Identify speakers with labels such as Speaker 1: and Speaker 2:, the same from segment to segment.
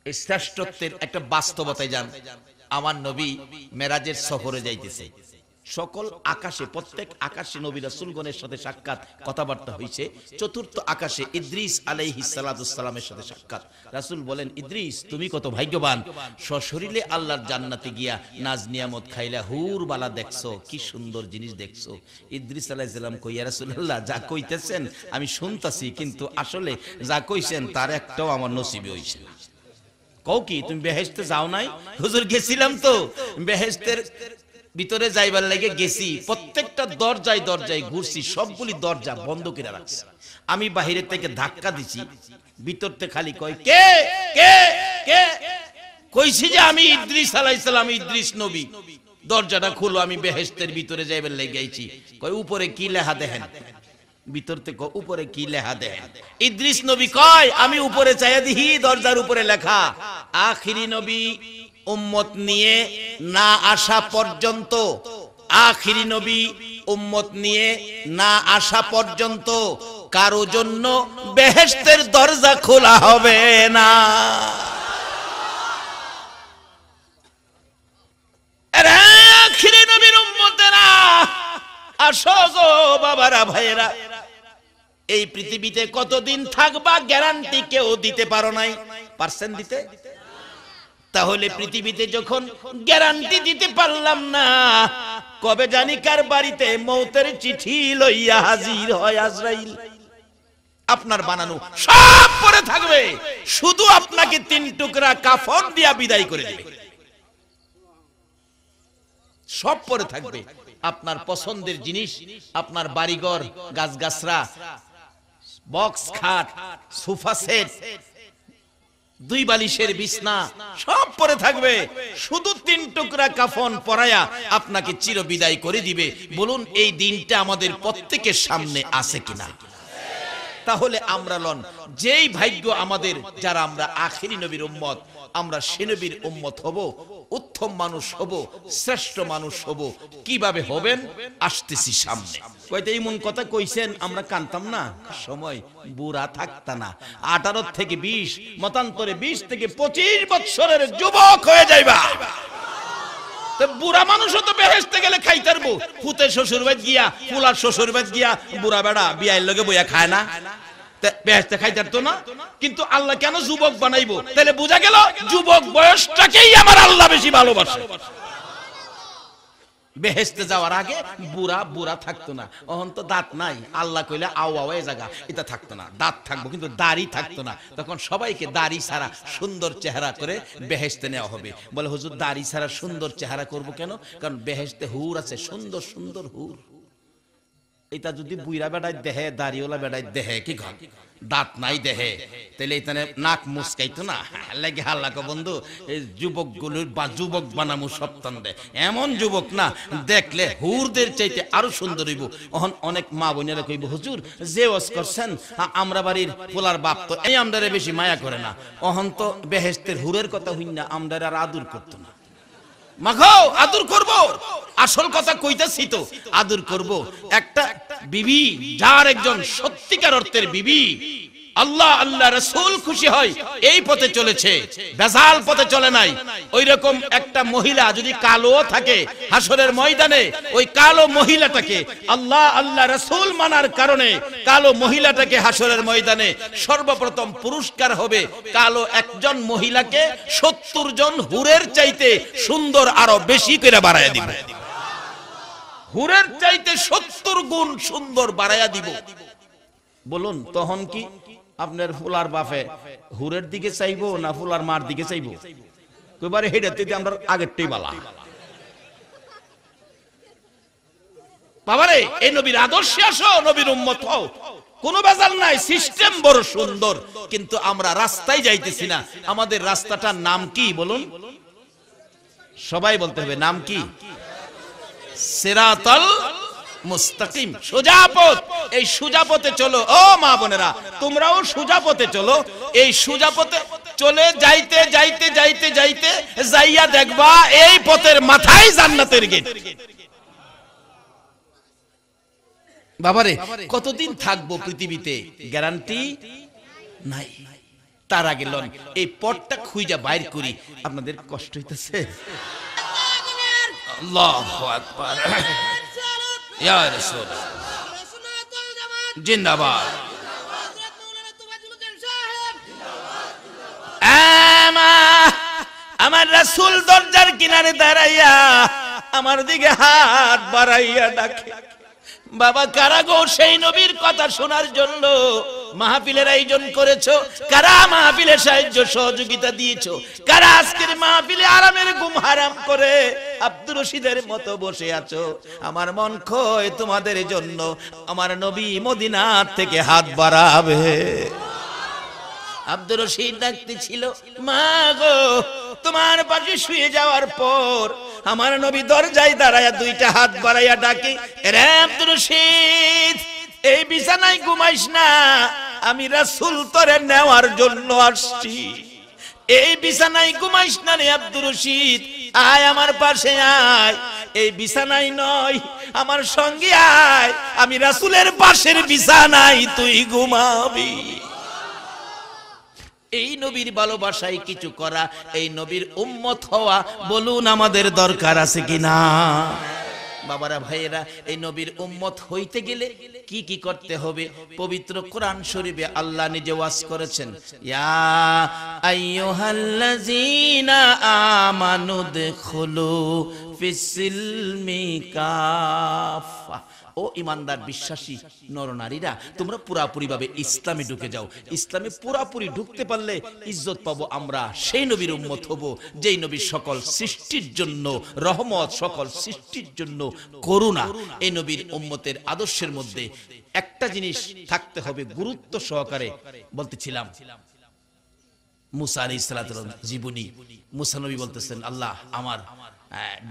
Speaker 1: এই শ্রেষ্ঠত্বের একটা বাস্তবতায় যান। আমার নবী মেরাজের সফরে যাইতেছে, সকল আকাশে, প্রত্যেক আকাশে নবী রাসূলগণের সাথে সাক্ষাৎ, কথাবার্তা হইছে। চতুর্থ আকাশে ইদ্রিস আলাইহিস সালামের সাথে সাক্ষাৎ। রাসূল বলেন, ইদ্রিস তুমি কত ভাগ্যবান, সশরীরে আল্লাহর জান্নাতে গিয়া নাজ নিয়ামত খাইলা, হুর বালা দেখছো, কি সুন্দর জিনিস দেখছো। ইদ্রিস আলাইহিস সালাম কই, ইয়া রাসূলুল্লাহ যা কইতেছেন আমি শুনতাছি, কিন্তু আসলে যা কইছেন তার একটাও আমার নসিবে হইছে না। কও কি তুমি বেহেশতে যাও নাই? হুজুর গেছিলাম তো, বেহেশতের ভিতরে যাইবার লাগে গেছি, প্রত্যেকটা দরজায় দরজায় ঘুরছি, সবগুলি দরজা বন্ধ করে রাখছি। আমি বাহিরে থেকে ধাক্কা দিছি, ভিতরতে খালি কয় কে কে কে। কইছি যে আমি ইদ্রিস আলাইহিস সালাম, ইদ্রিস নবী। দরজাটা খুলো, আমি বেহেশতের ভিতরে যাইবার লাগে গেছি। কয় উপরে কি লেখা দেখেন? ভিতর থেকে উপরে কি লেখা দেখেন? ইদ্রিস নবী কয় আমি উপরে চাইয়া দিহি, দরজার উপরে লেখা আখিরি নবী উম্মত নিয়ে না আসা পর্যন্ত, আখিরি নবী উম্মত নিয়ে না আসা পর্যন্ত কারো জন্য বেহেশতের দরজা খোলা হবে না। আখিরি নবীর উম্মতেরা আসো গো বাবারা, ভাইয়েরা, এই পৃথিবীতে কতদিন থাকবা গ্যারান্টি কেউ দিতে পারো নাই। পারছেন দিতে? তাহলে পৃথিবীতে যখন গ্যারান্টি দিতে পারলাম না, কবে জানি কার বাড়িতে মৌতের চিঠি লইয়া হাজির হয় আজরাইল। আপনার বানানো সব পরে থাকবে, শুধু আপনাকে 3 টুকরা কাফন দিয়া বিদায় করে দেবে। সব পরে থাকবে, আপনার পছন্দের জিনিস, আপনার বাড়িঘর, গাছগাছরা, বক্স খাট, সোফা সেট, 2 বালিশের বিছনা, সব পরে থাকবে, শুধু 3 টুকরা কাফন পরায়া আপনাকে চির বিদায় করে দিবে। বলুন এই দিনটা আমাদের প্রত্যেকের সামনে আছে কিনা? তাহলে আমরা লন যেই ভাগ্য আমাদের, যারা আমরা আখিরি নবীর উম্মত, আমরা সে নবীর উম্মত হব, উত্তম মানুষ হব, শ্রেষ্ঠ মানুষ হব। কিভাবে হবেন? আসতেছি সামনে। কইতে এমন কথা কইছেন আমরা কানতাম না, সময় বুড়া থাকতা না। 18 থেকে 20, মতান্তরে 20 থেকে 25 বছরের যুবক হয়ে যাইবা। তো বুড়া মানুষও তো বেহেশতে গেলে খাইতারবো, পুতে শ্বশুর বাড়ি গিয়া, ফুলার শ্বশুর বাড়ি গিয়া বুড়া বেড়া বিয়ার লগে বইয়া খায় না, বেহেশতে খাইতারতো না। কিন্তু আল্লাহ কেন যুবক বানাইবো? তাহলে বোঝা গেল যুবক বয়সটাকেই আমার আল্লাহ বেশি ভালোবাসে। বেহেশতে যাওয়ার আগে বুড়া বুড়া থাকতো না, অহন তো দাঁত নাই, আল্লাহ কইলে আও আও এই জায়গা এটা থাকতো না, দাঁত থাকবো কিন্তু দাড়ি থাকতো না। তখন সবাইকে দাড়ি ছাড়া সুন্দর চেহারা করে বেহেশতে নেওয়া হবে। বলে হুজুর দাড়ি ছাড়া সুন্দর চেহারা করব কেন? কারণ বেহেশতে হুর আছে, সুন্দর সুন্দর হুর। এটা যদি বুইরা বেড়ায় দেহে, দাড়িওয়ালা বেড়ায় দেহে, কি ঘর দাঁত নাই দেহে, তাহলে এখানে নাক মুসকাইতো না। লাগে হাল্লাকো বন্ধু, এই যুবকগুলোর বা যুবক বানামু সপ্তাহ দেয়, এমন যুবক না দেখলে হুরদের চাইতে আরো সুন্দর হইব। অহন অনেক মা বোনেরা কইব হুজুর যে ওয়াজ করছেন আমরা বাড়ির পোলার বাপ তো এই আমদারে বেশি মায়া করে না। অহন তো বেহেশতের হুরের কথা হইন না, আমদারে আর আদর করতো না। মাখাও আদর করব, আসল কথা কইতাছি তো, আদর করব। একটা বিবি, যার একজন সত্যিকার অর্থের বিবি, আল্লাহ আল্লাহ রাসূল খুশি হয়, এই পথে চলেছে, বেজাল পথে চলে নাই। ওই রকম একটা মহিলা যদি কালো থাকে হাসরের ময়দানে, ওই কালো মহিলাটাকে আল্লাহ আল্লাহ রাসূল মানার কারণে কালো মহিলাটাকে হাসরের ময়দানে সর্বপ্রথম পুরস্কার হবে কালো একজন মহিলাকে 70 জন হুরের চাইতে সুন্দর আরো বেশি করে বাড়ায়া দিব। হুরের চাইতে 70 গুণ সুন্দর বাড়ায়া দিব। বলুন তখন কি আপনার ফুলার বাপে হুরের দিকে চাইবো না ফুলার মার দিকে চাইবো? কইবারে হেডাতে আমরা আগেরটাই বালা। বাবারে এই নবীর আদর্শে আসো, নবীর উম্মত হও, কোনো বেজাল নাই, সিস্টেম বড় সুন্দর, কিন্তু আমরা রাস্তায় যাইতেছি না। আমাদের রাস্তাটার নাম কি বলুন? সবাই বলতে হবে নাম কি? সিরাতাল মুস্তাকিম, সোজা পথ। এই সোজা পথে চলো ও মা বোনেরা, তোমরাও সোজা পথে চলো। এই সোজা পথে চলে যাইতে যাইতে যাইতে যাইতে যাইয়া দেখবা এই পথের মাথায় জান্নাতের গেট। বাবারে কতদিন থাকবো পৃথিবীতে গ্যারান্টি নাই। তার আগে লন এই পথটা খুঁজা বাইর করি। আপনাদের কষ্ট হইতেছে? আল্লাহু আকবার, ইয়া রাসূল জিন্দাবাদ। আমার রাসূল দরজার কিনারে দাঁড়াইয়া আমার দিকে হাত বাড়াইয়া ডাকে, বাবা কারা গো সেই নবীর কথা শোনার জন্য মাহফিলের আয়োজন করেছো? কারা মাহফিলে সাহায্য সহযোগিতা দিয়েছো? কারা আজকের মাহফিলে আরামের ঘুম হারাম করে আব্দুর রশিদের মতো বসে আছো? আমার মন খয় তোমাদের জন্য। আমার নবী মদিনা থেকে হাত বাড়াবে। আব্দুর রশিদ ডাকতেছিল, মা গো তোমার পাশে শুয়ে যাওয়ার পর আমার নবী দরজায় দাঁড়ায়া দুইটা হাত বাড়াইয়া ডাকে, রে আব্দুর রশিদ এই বিছানায় ঘুমাইস না, আমি রাসূল তোরে নেওয়ার জন্য আসছি। এই বিছানায় ঘুমাইস না রে আব্দুর রশিদ, আয় আমার পাশে আয়। এই বিছানায় নয়, আমার সঙ্গে আয়, আমি রাসূলের পাশের বিছানায় তুই ঘুমাবি। এই নবীর ভালোবাসায় কিছু করা, এই নবীর উম্মত হওয়া, বলুন আমাদের দরকার আছে কিনা? বাবারা ভাইয়েরা, এই নবীর উম্মত হইতে গেলে কি কি করতে হবে? পবিত্র কোরআন শরীফে আল্লাহ নিজে ওয়াজ করেছেন, ইয়া আইয়ুহাল্লাযীনা আমানু দুখুলু ফিস-সিলমি কাফা। ও ইমানদার বিশ্বাসী নরনারীরা, তোমরা পুরাপুরি ভাবে ইসলামে ঢুকে যাও। ইসলামে পুরাপুরি ঢুকতে পারলে ইজ্জত পাবো আমরা। সেই নবীর উম্মত হব যেই নবী সকল সৃষ্টির জন্য রহমত, সকল সৃষ্টির জন্য করুণা। এই নবীর উম্মতের আদর্শের মধ্যে একটা জিনিস থাকতে হবে গুরুত্ব সহকারে। বলতেছিলাম মুসা আলাইহিস সালাতুর জীবনী। মুসা নবী বলতেছেন, আল্লাহ আমার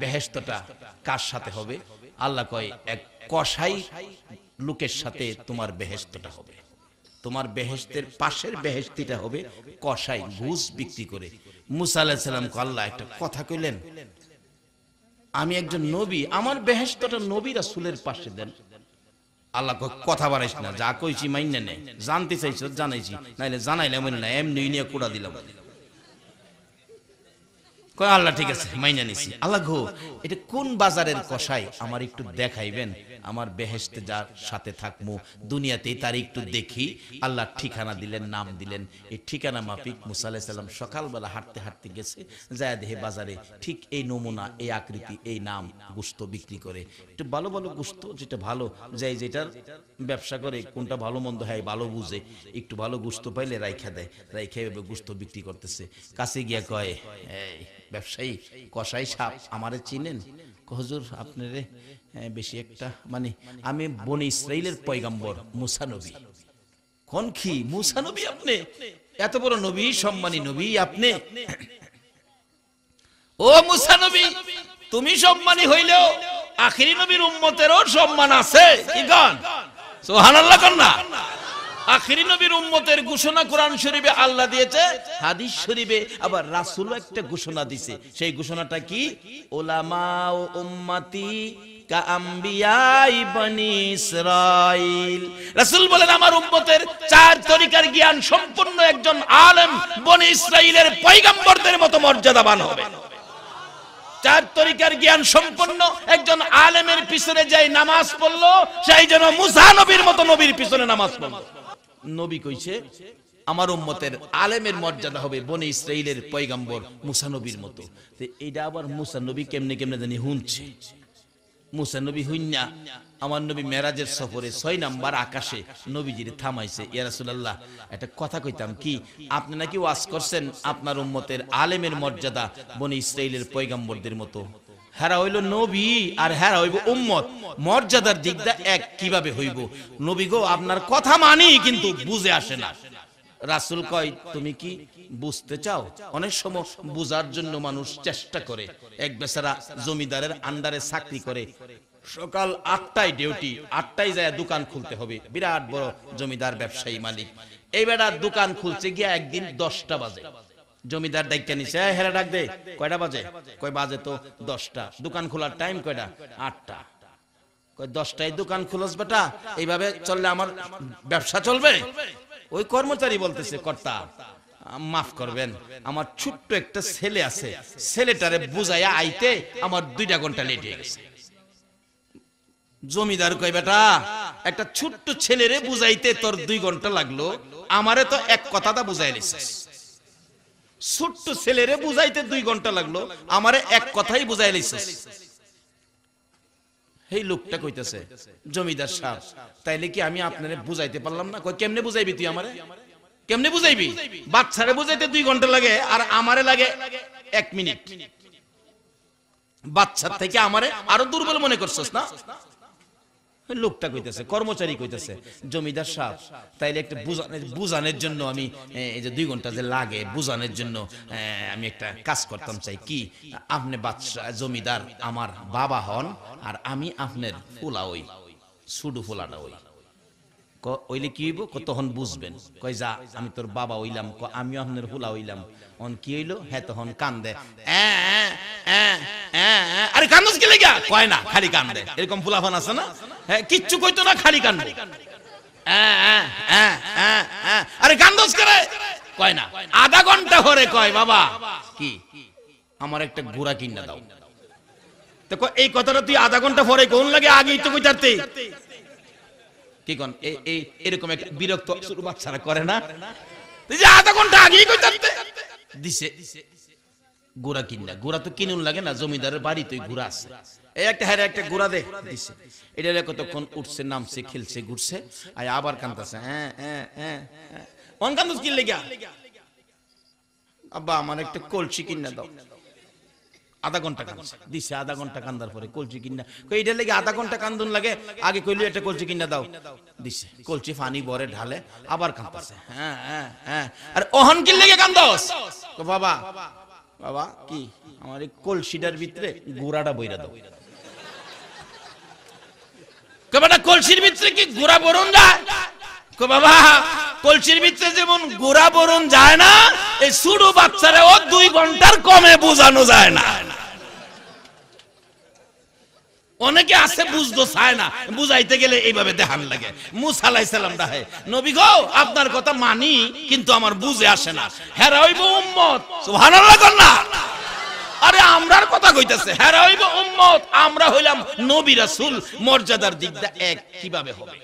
Speaker 1: বেহেশতটা কার সাথে হবে? আল্লাহ কয়, এক কসাই লোকের সাথে তোমার বেহেশতটা হবে। তোমার বেহেশতের পাশের বেহেশতিটা হবে কসাই ঘুষ বিক্রি করে। মুসা আলাইহিস সালাম কে আল্লাহ একটা কথা কইলেন, আমি একজন নবী, আমার বেহেশতটা নবী রাসূলের পাশে দেন। আল্লাহ কয়, কথা বাড়াইস না, যা কইছি মাইন্না নে। জানতে চাইছ জানাইছি, নাইলে জানাইলাম না, এমনি নিয়ে কুড়া দিলাম। কয় আল্লাহ ঠিক আছে মাইনা নিছি। আল্লাহ গো এটা কোন বাজারের কসাই আমার একটু দেখাইবেন? আমার বেহেশতে যার সাথে থাকমু দুনিয়াতেই তার একটু দেখি। আল্লাহ ঠিকানা দিলেন, নাম দিলেন। এই ঠিকানা মাফিক মুসা আলাইহিস সালাম সকালবেলা হাঁটতে হাঁটতে গেছে, যায় দেখে বাজারে ঠিক এই নমুনা, এই আকৃতি, এই নাম গোশত বিক্রি করে। একটু ভালো ভালো গোশত, যেটা ভালো যাই, যেটার ব্যবসা করে কোনটা ভালো মন্দ হয় ভালো বুঝে, একটু ভালো গোশত পাইলে রাইখা দেয়, রাইখা এভাবে গোশত বিক্রি করতেছে। কাছে গিয়া কয়, এই ব্যবসায়ী কসাই সাহেব আমারে চিনেন? হুজুর আপনারে বেশি একটা মানে আমি বনি ইসরাইলের পয়গম্বর মুসা নবী। কোন কি মুসা নবী? আপনি এত বড় নবী, সম্মানী নবী আপনি? ও মুসা নবী, তুমি সম্মানী হইলেও আখিরি নবীর উম্মতেরও সম্মান আছে। কি গান সুবহানাল্লাহ কর না? আখিরি নবীর উম্মতের ঘোষণা কোরআন শরীফে আল্লাহ দিয়েছে, হাদিস শরীফে আবার রাসূলও একটা ঘোষণা দিয়েছে। সেই ঘোষণাটা কি? উলামা ও উম্মতি কা আম্বিয়াই বনি ইসরাইল। রাসূল বলেন আমার উম্মতের চার তরিকার জ্ঞান সম্পন্ন একজন আলেম বনি ইসরাইলের পয়গম্বরদের মতো মর্যাদাবান হবে। চার তরিকার জ্ঞান সম্পন্ন একজন আলেমের পিছনে যাই নামাজ পড়লো, সেই জন্য মুসা নবীর মতো নবীর পিছনে নামাজ পড়লো। নবী কইছে আমার উম্মতের আলেমের মর্যাদা হবে বনি ইসরাইলের পয়গম্বর মুসা নবীর মতো। তো এইটা আবার মুসা নবী কেমনে কেমনে জানি হুনছে। মুসা নবী হুইন্না আমার নবী মেরাজের সফরে 6 নাম্বার আকাশে নবীজির থামাইছে, ইয়া রাসূলুল্লাহ একটা কথা কইতাম কি, আপনি নাকি ওয়াজ করছেন আপনার উম্মতের আলেমের মর্যাদা বনি ইসরাইলের পয়গম্বরদের মতো। হেরা হইল নবী আর হেরা হইব উম্মত, মর্যাদার দিকটা এক কিভাবে হইব? নবী গো আপনার কথা মানি কিন্তু বুঝে আসে না। রাসূল কয় তুমি কি বুঝতে চাও? অনেক সময় বুঝার জন্য মানুষ চেষ্টা করে। এক বেচারা জমিদারের আন্ডারে চাকরি করে, সকাল 8টায় ডিউটি, 8টায় যায় দোকান খুলতে হবে, বিরাট বড় জমিদার ব্যবসায়ী মালিক। এই বেটা দোকান খুলছে গিয়া একদিন 10টা বাজে। জমিদার ডাইকা নিছে, হেরা ডাক দে, কয়টা বাজে? কয় বাজে তো 10টা। দোকান খোলার টাইম কয়টা? 8টা। কয় 10টায় দোকান খুলস বেটা, এইভাবে চললে আমার ব্যবসা চলবে? ওই কর্মচারী বলতেছে কর্তা মাফ করবেন, আমার ছোট্ট একটা ছেলে আছে, ছেলেটারে বুঝাইয়া আইতে আমার 2 ঘন্টা লেট হয়ে গেছে। জমিদার কই, বেটা একটা ছোট্ট ছেলেরে বুঝাইতে তোর 2 ঘন্টা লাগলো, আমারে তো এক কথাটা বুঝাই দিছিস। ছোট্ট ছেলেরে বুঝাইতে 2 ঘন্টা লাগলো, আমারে এক কথাই বুঝাই দিছিস। এই লোকটা কইতেছে, জমিদার সাহেব তাইলে কি আমি আপনারে বুঝাইতে পারলাম না? কই, কেমনে বুঝাইবি তুই আমারে? কেমনে বুঝাইবি? বাচ্চারে বুঝাইতে 2 ঘন্টা লাগে আর আমারে লাগে 1 মিনিট। বাচ্চার থেকে আমারে আরো দুর্বল মনে করছস না? লোকটা কইতেছে, কর্মচারী কইতেছে, জমিদার সাহেব তাইলে একটা বুঝানোর জন্য আমি এই যে 2 ঘন্টা যে লাগে বুঝানোর জন্য আমি একটা কাজ করতাম চাই। কি? আপনি বাদশা জমিদার আমার বাবা হন আর আমি আপনার ফুলা ওই সুডু ফুলাটা ওই। ওইলে কি হইব? তখন বুঝবেন। কই, যা আমি তোর বাবা হইলাম, আমিও আপনার ফুলা হইলাম। অন কি হইলো? হ্যাঁ, তখন কান্দে। আরে কান্দস কি লাগা? কয় না, খালি কান্দে। এরকম ফুলাফান আছে না? হ্যাঁ, কিচ্ছু কইতো না, খালি কান্দে। আরে কান্দস করে? কয় না। আধা ঘন্টা পরে কয়, বাবা কি আমার একটা ঘোড়া কিনা দাও। তো এই কথাটা তুই আধা ঘন্টা পরে কোন লাগে? আগেই তো কইতারতে। কি কোন এই এরকম একটা বিরক্ত শুরু বাচ্চারা করে না? তুই যে আধা ঘন্টা আগেই কইতারতে দিছে ঘোড়া কিনা। ঘোড়া তো কিনুন লাগে না, জমিদারের বাড়ি তুই ঘোড়া আছে। এই একটা হ্যাঁ একটা ঘোড়া দে দিছে। এটা কতক্ষণ উঠছে, নামছে, খেলছে, ঘুরছে, আর আবার কান্দতেছে। অন কান্দুস কি লেগা? আব্বা আমার একটা কলসি কিনা দাও। আধা ঘন্টা কান্দছে, দিছে। আধা ঘন্টা কান্দার পরে কলসি কিনা। কই, এটা লেগে আধা ঘন্টা কান্দুন লাগে? আগে কইলি একটা কলসি কিনা দাও, দিছে। কলসি পানি ভরে ঢালে, আবার কান্দতেছে। আর ওহন কি লেগে কান্দস? বাবা বাবা কি আমার এই কলসিটার ভিতরে গোড়াটা বইরা দাও। কবাটা কলসির ভিতরে কি গোড়া বরণ যায়? কো বাবা, কলসির ভিতরে যেমন গোড়া বরণ যায় না, এই ছোট বাচ্চারেও 2 ঘন্টার কমে বোঝানো যায় না। অনেকে আছে বুঝতে চায় না, বুঝাইতে গেলে এইভাবে দেখান লাগে। মুসা আলাইহিস সালাম দাহে, নবী গো আপনার কথা মানি কিন্তু আমার বুঝে আসে না। হেরা হইব উম্মত, সুবহানাল্লাহ কর না। আরে আমরার কথা কইতাছে, হেরা হইব উম্মত, আমরা হইলাম নবী রাসূল, মর্যাদার দিকটা এক কিভাবে হবে?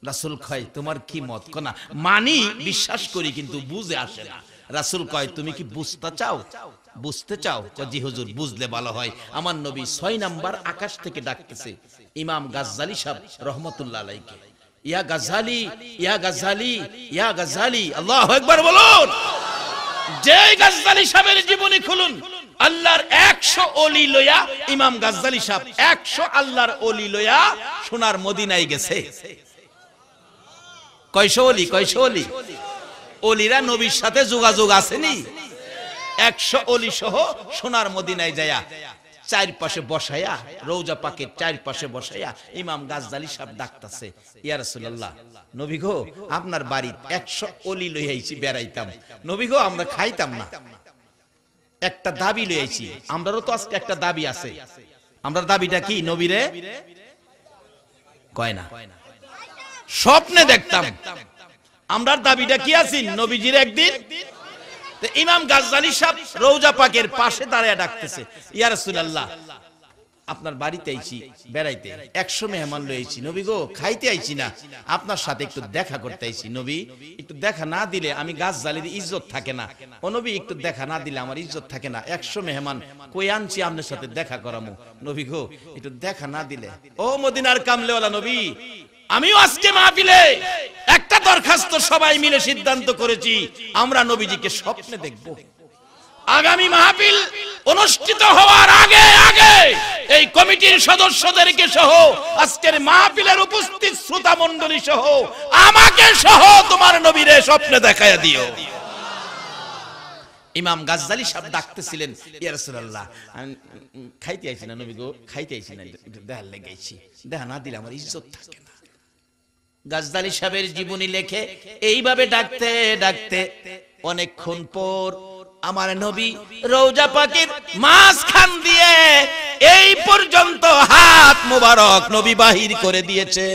Speaker 1: রাসূল কয় তোমার কি মত? কোনা মানি, বিশ্বাস করি কিন্তু বুঝে আসে না। রাসূল কয় তুমি কি বুঝতে চাও? বুঝতে চাও? জি হুজুর, বুঝলে ভালো হয়। আমার নবী 6 নাম্বার আকাশ থেকে ডাকতেছে ইমাম গাজ্জালি সাহেব রহমাতুল্লাহ আলাইহি। ইয়া গাজ্জালি, ইয়া গাজ্জালি, ইয়া গাজ্জালি, আল্লাহু আকবার বলুন। যে গাজ্জালি সাহেবের জীবনী খুলুন, আল্লাহর 100 ওলি লইয়া ইমাম গাজ্জালি সাহেব 100 আল্লাহর ওলি লইয়া সোনার মদিনায় গেছে। কয়শো ওলি? কয়শো ওলি? ওলিরা নবীর সাথে যোগাযোগ আসেনি? 100 ওলি সহ সোনার মদিনায় যায়া চারপাশে বসায়া, রওজা পাকের চারপাশে বসায়া ইমাম গাজ্জালি সাহেব ডাকতাছে, ইয়া রাসূলুল্লাহ, নবী গো আপনার বাড়িতে 100 ওলি লই আইছি, বেড়াইতাম। নবী গো আমরা খাইতাম না, একটা দাবি লই আইছি। আমরারও তো আজকে একটা দাবি আছে। আমরার দাবিটা কি? নবীরে কয় না, স্বপ্নে দেখতাম। আমরার দাবিটা কি আছে? নবীজির একদিন। ইমাম গাজ্জালি সাহেব রওজা পাকের পাশে দাঁড়ায় ডাকতেছে, ইয়া রাসূলুল্লাহ আপনার বাড়িতে আইছি বেড়াইতে, 100 মেহমান লই আইছি। নবী গো খাইতে আইছি না, আপনার সাথে একটু দেখা করতে আইছি। নবী একটু দেখা না দিলে আমি গাজ্জালির ইজ্জত থাকে না। ও নবী একটু দেখা না দিলে আমার ইজ্জত থাকে না। 100 মেহমান কই আনছি আপনার সাথে দেখা করামু। নবী গো একটু দেখা না দিলে। ও মদিনার কামলেওয়ালা নবী, আমিও আজকে মাহফিলে একটা দরখাস্ত সবাই মিলে সিদ্ধান্ত করেছি, আমরা নবীজিকে স্বপ্নে দেখব। আগামী মাহফিল অনুষ্ঠিত হওয়ার আগে আগে এই কমিটির সদস্যদেরকে সহ, আজকের মাহফিলের উপস্থিত শ্রোতা মণ্ডলী সহ, আমাকে সহ তোমার নবীরে স্বপ্নে দেখায়া দিও। ইমাম গাজ্জালি সাহেব ডাকতেছিলেন, ইয়া রাসূলুল্লাহ খাইতে আইছি না নবী গো, খাইতে আইছি না, দেখা লেগেছি, দেখা না দিলে আমার ইজ্জত থাকে না। গাজ্জালি সাহেবের জীবনী লেখে এইভাবে ডাকতে ডাকতে অনেকক্ষণ পর আমার নবী রওজা পাকের মাঝখান দিয়ে এই পর্যন্ত হাত মোবারক নবী বাহির করে দিয়েছে।